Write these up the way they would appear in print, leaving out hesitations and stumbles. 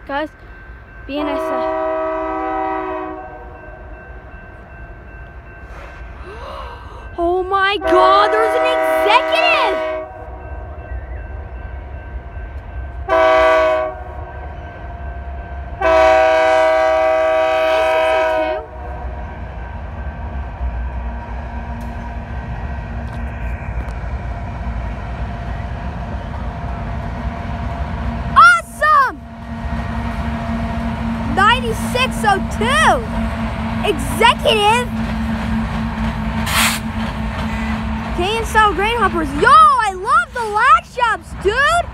Guys, BNSF. Oh my God, there's an executive! Awesome! 9602! Executive! K&style grain hoppers. Yo, I love the latch ups, dude!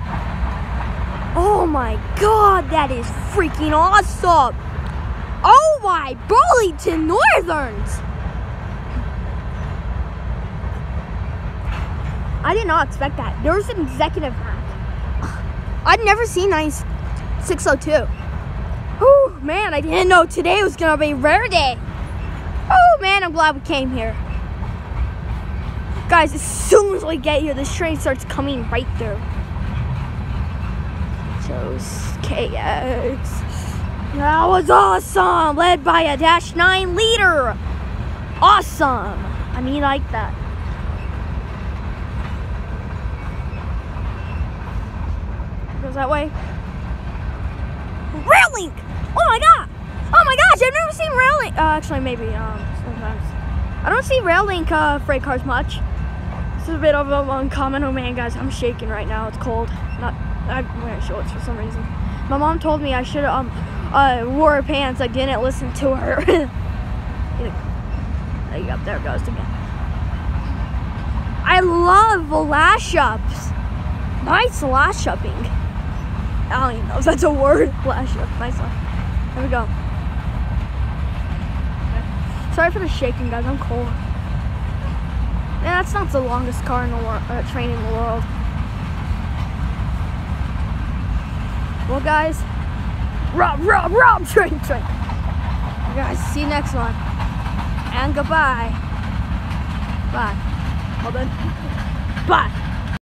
Oh my God, that is freaking awesome! Oh my Burlington Northerns! I did not expect that. There was an executive hack. I'd never seen 9602. Oh man, I didn't know today was gonna be a rare day. Oh man, I'm glad we came here. Guys, as soon as we get here, this train starts coming right through. Chose KX. That was awesome! Led by a -9 leader. Awesome! I mean, like that. Goes that way. Rail link! Oh my God! Oh my gosh! I've never seen rail link. Actually, maybe sometimes. I don't see rail link freight cars much. This is a bit of an uncommon. Oh man, guys, I'm shaking right now. It's cold. I'm wearing shorts for some reason. My mom told me I should wore pants. I didn't listen to her. There you go. There it goes again. I love lash ups. Nice lash upping. I don't even know if that's a word. Lash up. Nice one. There we go. Okay. Sorry for the shaking, guys. I'm cold. Man, that's not the longest car in the world, train in the world. Well, guys, rob, train. You guys, see you next one. And goodbye. Bye. Well then, bye.